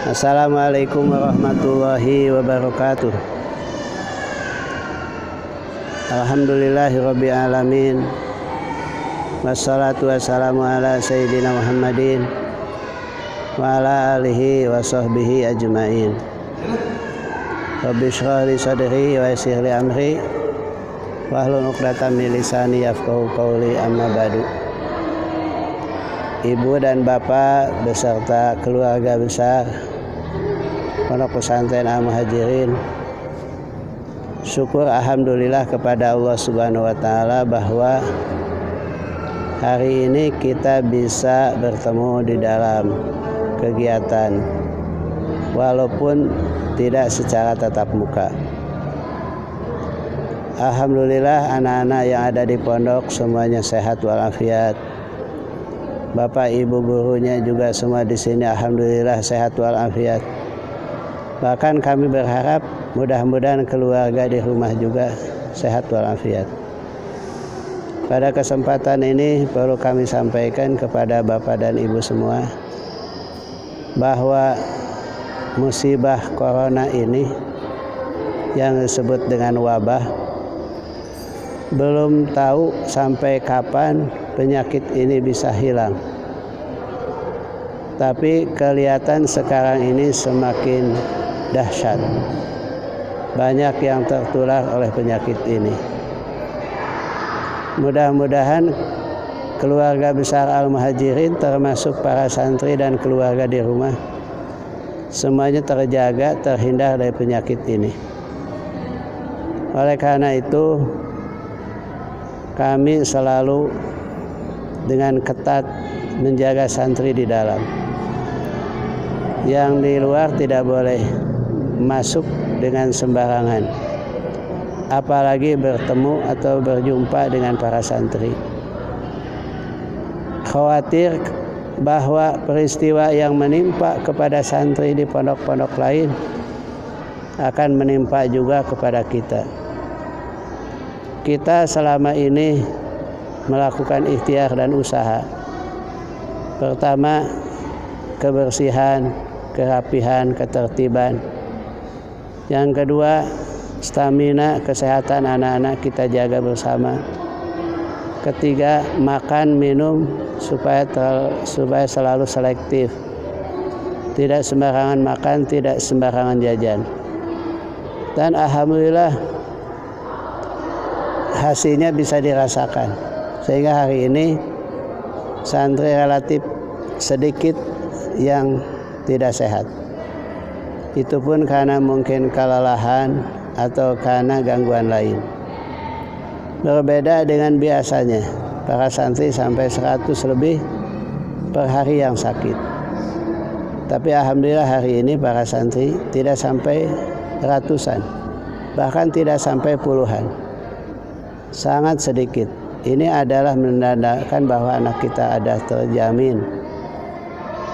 Assalamualaikum warahmatullahi wabarakatuh. Alhamdulillahirabbil alamin. Wassalatu wassalamu ala sayyidina Muhammadin wa ala alihi wa sahbihi ajmain. Rabbi shrah li sadri wa yassir li amri wahlul 'uqdatam min lisani yafqahu qawli, amma ba'du. Ibu dan bapak beserta keluarga besar Pondok Pesantren Al-Muhajirin, syukur alhamdulillah kepada Allah Subhanahu wa taala bahwa hari ini kita bisa bertemu di dalam kegiatan walaupun tidak secara tatap muka. Alhamdulillah anak-anak yang ada di pondok semuanya sehat walafiat. Bapak ibu gurunya juga semua di sini alhamdulillah sehat walafiat. Bahkan kami berharap mudah-mudahan keluarga di rumah juga sehat walafiat. Pada kesempatan ini perlu kami sampaikan kepada bapak dan ibu semua bahwa musibah corona ini yang disebut dengan wabah, belum tahu sampai kapan penyakit ini bisa hilang. Tapi kelihatan sekarang ini semakin dahsyat. Banyak yang tertular oleh penyakit ini. Mudah-mudahan keluarga besar Al-Muhajirin termasuk para santri dan keluarga di rumah semuanya terjaga, terhindar dari penyakit ini. Oleh karena itu kami selalu dengan ketat menjaga santri di dalam. Yang di luar tidak boleh masuk dengan sembarangan, apalagi bertemu atau berjumpa dengan para santri. Khawatir bahwa peristiwa yang menimpa kepada santri di pondok-pondok lain akan menimpa juga kepada kita. Kita selama ini melakukan ikhtiar dan usaha. Pertama, kebersihan, kerapihan, ketertiban. Yang kedua, stamina, kesehatan anak-anak kita jaga bersama. Ketiga, makan, minum supaya selalu selektif. Tidak sembarangan makan, tidak sembarangan jajan. Dan alhamdulillah hasilnya bisa dirasakan, sehingga hari ini santri relatif sedikit yang tidak sehat. Itu pun karena mungkin kelelahan atau karena gangguan lain. Berbeda dengan biasanya, para santri sampai 100 lebih per hari yang sakit. Tapi alhamdulillah hari ini para santri tidak sampai ratusan, bahkan tidak sampai puluhan. Sangat sedikit. Ini adalah menandakan bahwa anak kita ada terjamin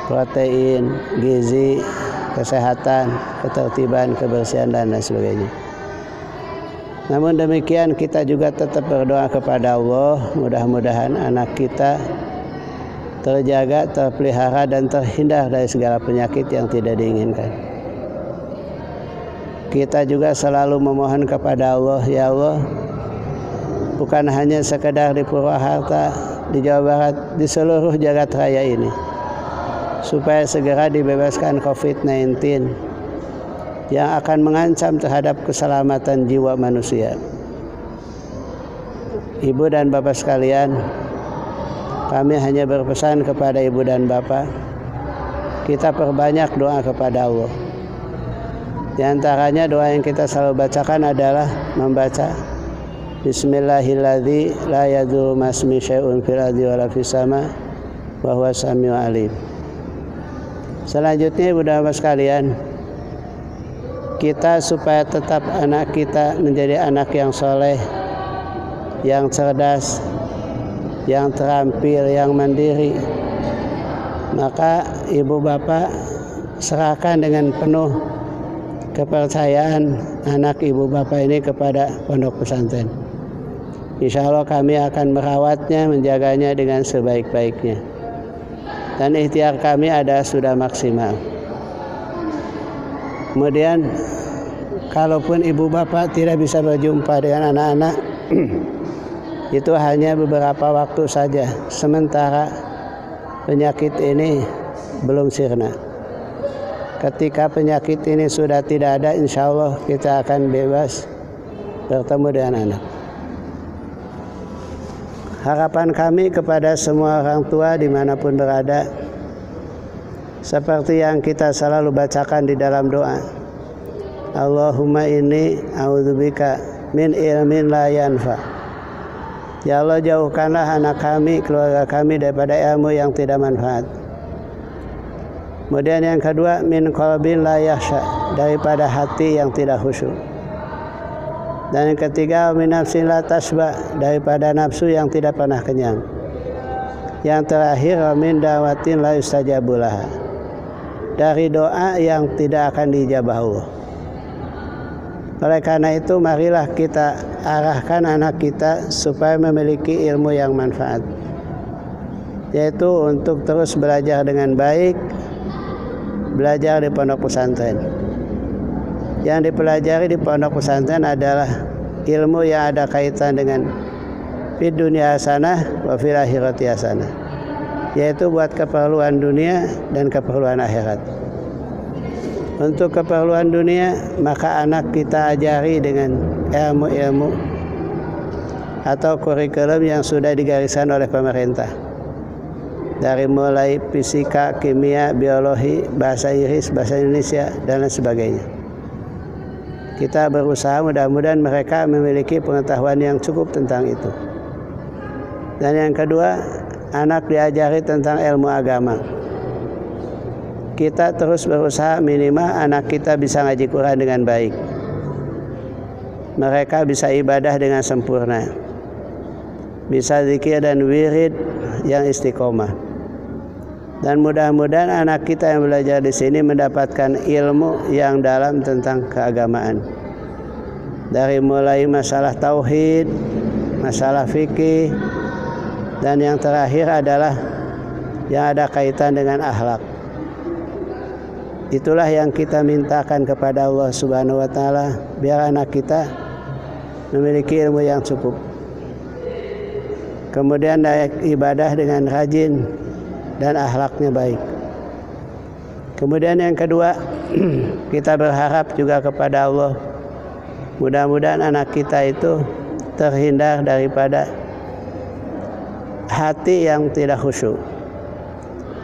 protein, gizi, kesehatan, ketertiban, kebersihan, dan lain sebagainya. Namun demikian kita juga tetap berdoa kepada Allah, mudah-mudahan anak kita terjaga, terpelihara, dan terhindar dari segala penyakit yang tidak diinginkan. Kita juga selalu memohon kepada Allah, ya Allah, bukan hanya sekedar di Purwakarta, di Jawa Barat, di seluruh jagat raya ini, supaya segera dibebaskan COVID-19 yang akan mengancam terhadap keselamatan jiwa manusia. Ibu dan bapak sekalian, kami hanya berpesan kepada ibu dan bapak, kita perbanyak doa kepada Allah. Di antaranya doa yang kita selalu bacakan adalah membaca Bismillahilladzi la yadurru ma'asmihi syai'un fil ardi wala fis sama wa huwa samiu alim. Selanjutnya ibu dan bapak sekalian, kita supaya tetap anak kita menjadi anak yang soleh, yang cerdas, yang terampil, yang mandiri, maka ibu bapak serahkan dengan penuh kepercayaan anak ibu bapak ini kepada pondok pesantren. Insya Allah kami akan merawatnya, menjaganya dengan sebaik-baiknya. Dan ikhtiar kami sudah maksimal. Kemudian kalaupun ibu bapak tidak bisa berjumpa dengan anak-anak, itu hanya beberapa waktu saja, sementara penyakit ini belum sirna. Ketika penyakit ini sudah tidak ada, insya Allah kita akan bebas bertemu dengan anak. Harapan kami kepada semua orang tua dimanapun berada, seperti yang kita selalu bacakan di dalam doa, Allahumma inni a'udzubika min ilmin la yanfa. Ya Allah, jauhkanlah anak kami, keluarga kami daripada ilmu yang tidak manfaat. Kemudian yang kedua, min qalbin la yakhsha, daripada hati yang tidak khusyuk. Dan yang ketiga, min nafsin la tasba, daripada nafsu yang tidak pernah kenyang. Yang terakhir, min dawatin la yustajabu laha, dari doa yang tidak akan diijabah Allah. Oleh karena itu, marilah kita arahkan anak kita supaya memiliki ilmu yang manfaat, yaitu untuk terus belajar dengan baik, belajar di pondok pesantren. Yang dipelajari di pondok pesantren adalah ilmu yang ada kaitan dengan fid dunya hasanah wa fil akhirati hasanah, yaitu buat keperluan dunia dan keperluan akhirat. Untuk keperluan dunia, maka anak kita ajari dengan ilmu-ilmu atau kurikulum yang sudah digariskan oleh pemerintah, dari mulai fisika, kimia, biologi, bahasa Inggris, bahasa Indonesia, dan lain sebagainya. Kita berusaha mudah-mudahan mereka memiliki pengetahuan yang cukup tentang itu. Dan yang kedua, anak diajari tentang ilmu agama. Kita terus berusaha minimal anak kita bisa ngaji Quran dengan baik. Mereka bisa ibadah dengan sempurna, bisa zikir dan wirid yang istiqomah. Dan mudah-mudahan anak kita yang belajar di sini mendapatkan ilmu yang dalam tentang keagamaan. Dari mulai masalah tauhid, masalah fikih, dan yang terakhir adalah yang ada kaitan dengan akhlak. Itulah yang kita mintakan kepada Allah Subhanahu wa taala, biar anak kita memiliki ilmu yang cukup. Kemudian naik ibadah dengan rajin dan akhlaknya baik. Kemudian yang kedua, kita berharap juga kepada Allah, mudah-mudahan anak kita itu terhindar daripada hati yang tidak khusyuk.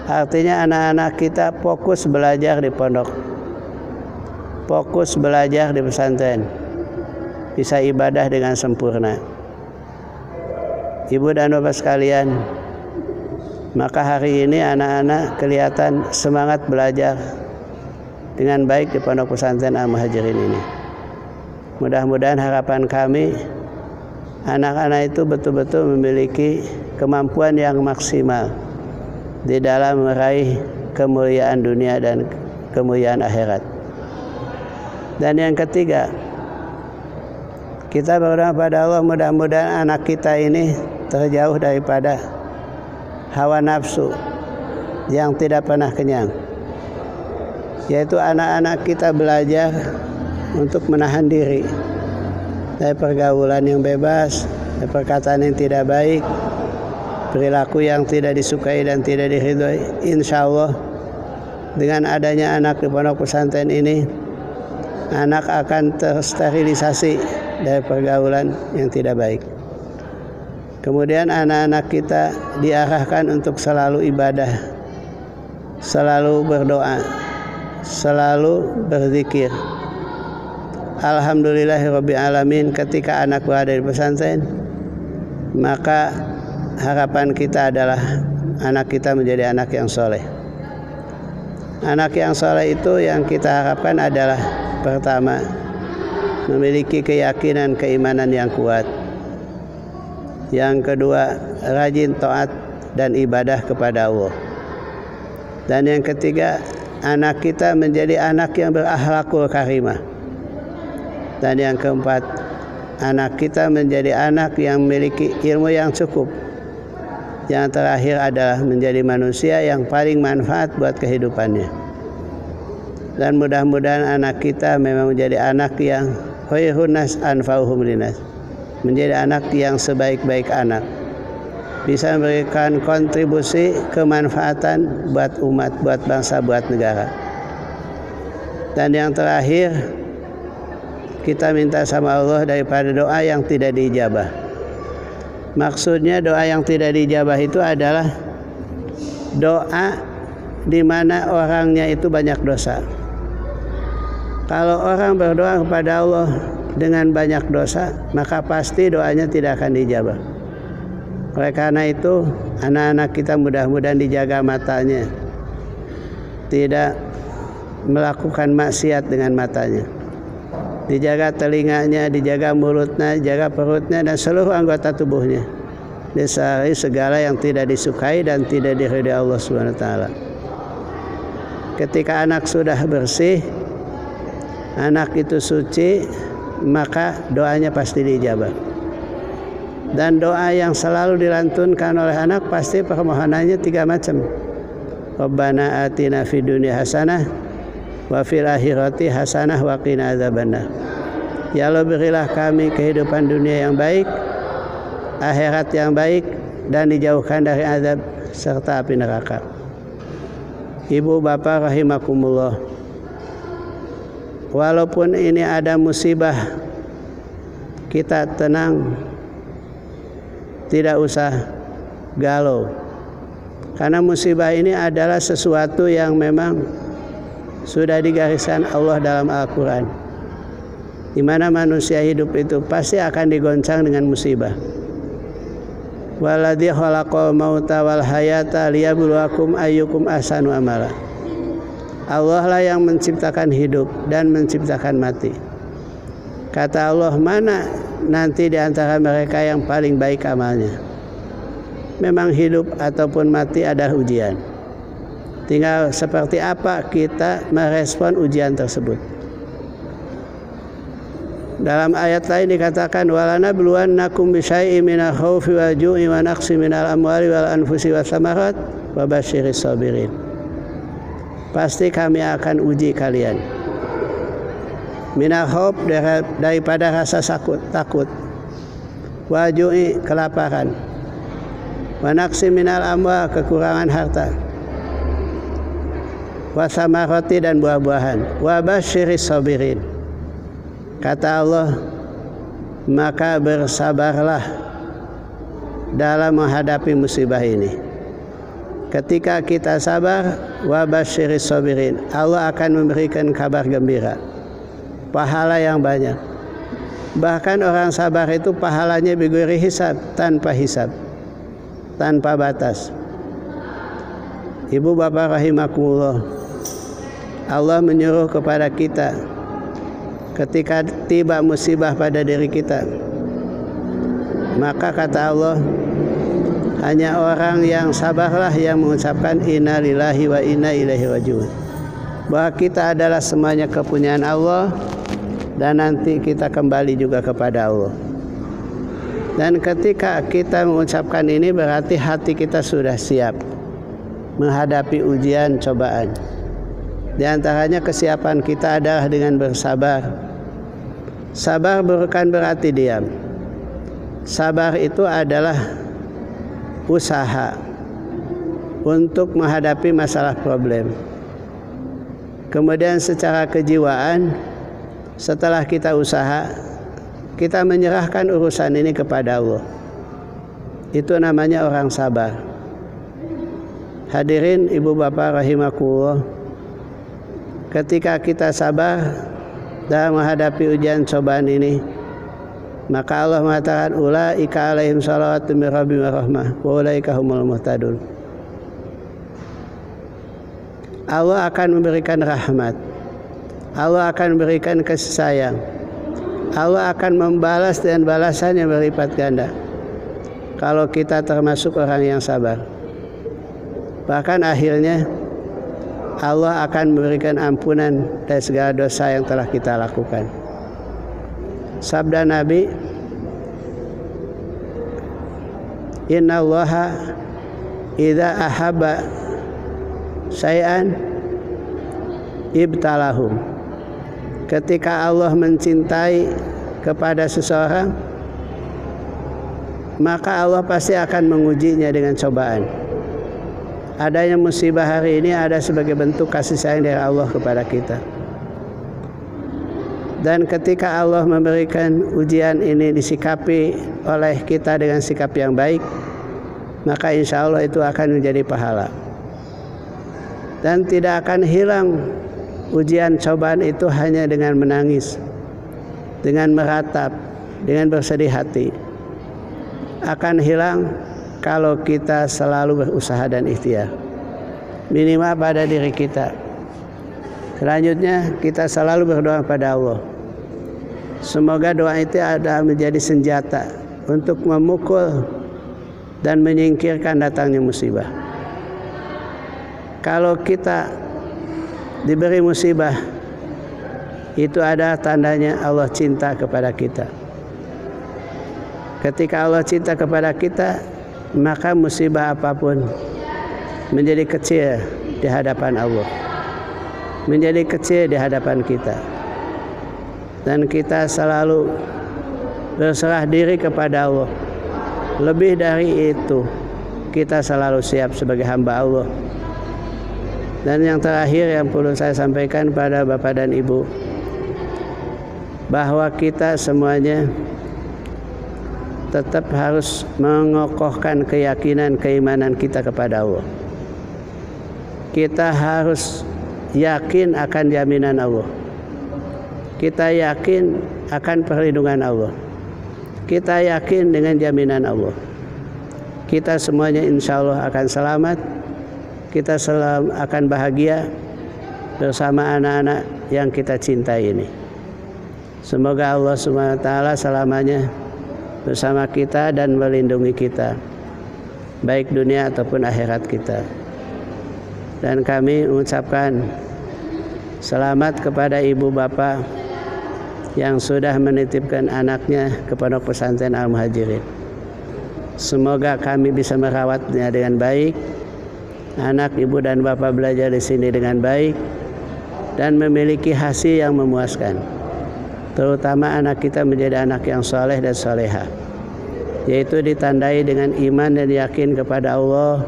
Artinya anak-anak kita fokus belajar di pondok, fokus belajar di pesantren, bisa ibadah dengan sempurna. Ibu dan bapak sekalian, maka hari ini anak-anak kelihatan semangat belajar dengan baik di pondok pesantren Al-Muhajirin ini. Mudah-mudahan harapan kami, anak-anak itu betul-betul memiliki kemampuan yang maksimal di dalam meraih kemuliaan dunia dan kemuliaan akhirat. Dan yang ketiga, kita berdoa pada Allah, mudah-mudahan anak kita ini terjauh daripada hawa nafsu yang tidak pernah kenyang, yaitu anak-anak kita belajar untuk menahan diri dari pergaulan yang bebas, dari perkataan yang tidak baik, perilaku yang tidak disukai dan tidak diridhoi. Insya Allah dengan adanya anak di pondok pesantren ini, anak akan tersterilisasi dari pergaulan yang tidak baik. Kemudian anak-anak kita diarahkan untuk selalu ibadah, selalu berdoa, selalu berzikir. Alhamdulillahirabbil alamin, ketika anak berada di pesantren, maka harapan kita adalah anak kita menjadi anak yang soleh. Anak yang soleh itu yang kita harapkan adalah pertama, memiliki keyakinan keimanan yang kuat. Yang kedua, rajin taat dan ibadah kepada Allah. Dan yang ketiga, anak kita menjadi anak yang berakhlakul karimah. Dan yang keempat, anak kita menjadi anak yang memiliki ilmu yang cukup. Yang terakhir adalah menjadi manusia yang paling manfaat buat kehidupannya. Dan mudah-mudahan anak kita memang menjadi anak yang khairun nas anfa'uhum linnas, menjadi anak yang sebaik-baik anak, bisa memberikan kontribusi kemanfaatan buat umat, buat bangsa, buat negara. Dan yang terakhir, kita minta sama Allah daripada doa yang tidak diijabah. Maksudnya doa yang tidak diijabah itu adalah doa di mana orangnya itu banyak dosa. Kalau orang berdoa kepada Allah dengan banyak dosa, maka pasti doanya tidak akan dijabah. Oleh karena itu, anak-anak kita mudah-mudahan dijaga matanya, tidak melakukan maksiat dengan matanya, dijaga telinganya, dijaga mulutnya, dijaga perutnya, dan seluruh anggota tubuhnya dari segala yang tidak disukai dan tidak diridhai Allah SWT. Ketika anak sudah bersih, anak itu suci, maka doanya pasti diijabah. Dan doa yang selalu dilantunkan oleh anak pasti permohonannya 3 macam. Rabbana atina fid dunya hasanah wa fil akhirati hasanah wa qina adzabannar. Ya Allah, berilah kami kehidupan dunia yang baik, akhirat yang baik, dan dijauhkan dari azab serta api neraka. Ibu bapak rahimakumullah, walaupun ini ada musibah, kita tenang, tidak usah galau, karena musibah ini adalah sesuatu yang memang sudah digariskan Allah dalam Al-Quran, di mana manusia hidup itu pasti akan digoncang dengan musibah. Waladzi khalaqal mauta wal hayata liyabluwakum ayyukum ahsanu amala. Allah lah yang menciptakan hidup dan menciptakan mati. Kata Allah, mana nanti di antara mereka yang paling baik amalnya. Memang hidup ataupun mati adalah ujian. Tinggal seperti apa kita merespon ujian tersebut. Dalam ayat lain dikatakan, walanabluwannakum bisyai'in minal khaufi wal ju'i wa naqsin minal amwali wal anfusi was samarat wa basyiris sabirin. Pasti kami akan uji kalian. Minal khauf, daripada rasa takut. Wa ju'i, kelaparan. Wa naqsin minal amwal, kekurangan harta. Wa samarati, dan buah-buahan. Wa basyiris sabirin. Kata Allah, maka bersabarlah dalam menghadapi musibah ini. Ketika kita sabar, wa basyiris sabirin, Allah akan memberikan kabar gembira, pahala yang banyak. Bahkan orang sabar itu pahalanya bighairi hisab, tanpa batas. Ibu bapak rahimakumullah, Allah menyuruh kepada kita ketika tiba musibah pada diri kita, maka kata Allah, hanya orang yang sabarlah yang mengucapkan inna lillahi wa inna ilaihi raji'un, bahwa kita adalah semuanya kepunyaan Allah dan nanti kita kembali juga kepada Allah. Dan ketika kita mengucapkan ini, berarti hati kita sudah siap menghadapi ujian cobaan. Di antaranya kesiapan kita adalah dengan bersabar. Sabar bukan berarti diam. Sabar itu adalah usaha untuk menghadapi masalah problem. Kemudian secara kejiwaan, setelah kita usaha, kita menyerahkan urusan ini kepada Allah. Itu namanya orang sabar. Hadirin ibu bapak rahimakumullah, ketika kita sabar dalam menghadapi ujian cobaan ini, maka Allah mengatakan, ulaika alaihim salawatun min rabbihim wa rahmah wa ulaika humul muhtadun. Allah akan memberikan rahmat, Allah akan memberikan kasih sayang, Allah akan membalas dengan balasan yang berlipat ganda kalau kita termasuk orang yang sabar. Bahkan akhirnya Allah akan memberikan ampunan dari segala dosa yang telah kita lakukan. Sabda Nabi, innallaha idza ahabba syai'an ibtalahum. Ketika Allah mencintai kepada seseorang, maka Allah pasti akan mengujinya dengan cobaan. Adanya musibah hari ini ada sebagai bentuk kasih sayang dari Allah kepada kita. Dan ketika Allah memberikan ujian ini disikapi oleh kita dengan sikap yang baik, maka insya Allah itu akan menjadi pahala. Dan tidak akan hilang ujian cobaan itu hanya dengan menangis, dengan meratap, dengan bersedih hati. Akan hilang kalau kita selalu berusaha dan ikhtiar, minimal pada diri kita. Selanjutnya kita selalu berdoa pada Allah. Semoga doa itu ada menjadi senjata untuk memukul dan menyingkirkan datangnya musibah. Kalau kita diberi musibah, itu ada tandanya Allah cinta kepada kita. Ketika Allah cinta kepada kita, maka musibah apapun menjadi kecil di hadapan Allah, menjadi kecil di hadapan kita. Dan kita selalu berserah diri kepada Allah. Lebih dari itu, kita selalu siap sebagai hamba Allah. Dan yang terakhir yang perlu saya sampaikan pada Bapak dan Ibu, bahwa kita semuanya tetap harus mengokohkan keyakinan, keimanan kita kepada Allah. Kita harus yakin akan jaminan Allah. Kita yakin akan perlindungan Allah. Kita yakin dengan jaminan Allah. Kita semuanya insya Allah akan selamat. Kita akan bahagia bersama anak-anak yang kita cintai ini. Semoga Allah SWT selamanya bersama kita dan melindungi kita, baik dunia ataupun akhirat kita. Dan kami mengucapkan selamat kepada ibu bapak yang sudah menitipkan anaknya ke Pondok Pesantren Al-Muhajirin. Semoga kami bisa merawatnya dengan baik. Anak ibu dan bapak belajar di sini dengan baik dan memiliki hasil yang memuaskan. Terutama anak kita menjadi anak yang soleh dan soleha, yaitu ditandai dengan iman dan yakin kepada Allah,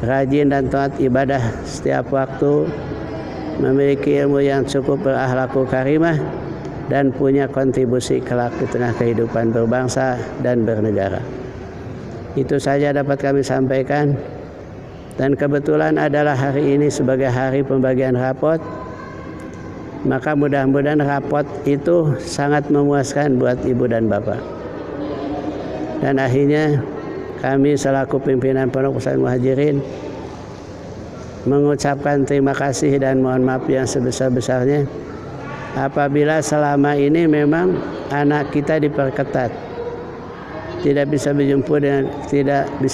rajin dan taat ibadah setiap waktu, memiliki ilmu yang cukup, berakhlakul karimah, dan punya kontribusi kelak di tengah kehidupan berbangsa dan bernegara. Itu saja dapat kami sampaikan. Dan kebetulan adalah hari ini sebagai hari pembagian rapot, maka mudah-mudahan rapot itu sangat memuaskan buat ibu dan bapak. Dan akhirnya kami selaku pimpinan Pondok Pesantren Muhajirin mengucapkan terima kasih dan mohon maaf yang sebesar-besarnya apabila selama ini memang anak kita diperketat, tidak bisa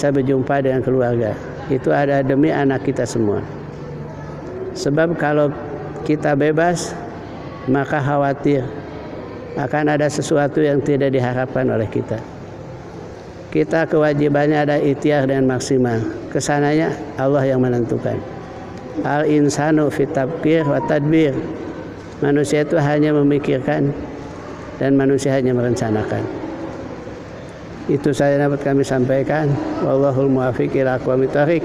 berjumpa dengan keluarga. Itu ada demi anak kita semua. Sebab kalau kita bebas, maka khawatir akan ada sesuatu yang tidak diharapkan oleh kita. Kita kewajibannya ada ikhtiar dengan maksimal. Kesananya Allah yang menentukan. Al insanu fit tabkir wa tadbir. Manusia itu hanya memikirkan dan manusia hanya merencanakan. Itu saya dapat kami sampaikan. Wallahul muwaffiq ila aqwamit thoriq.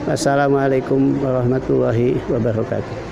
Wassalamualaikum warahmatullahi wabarakatuh.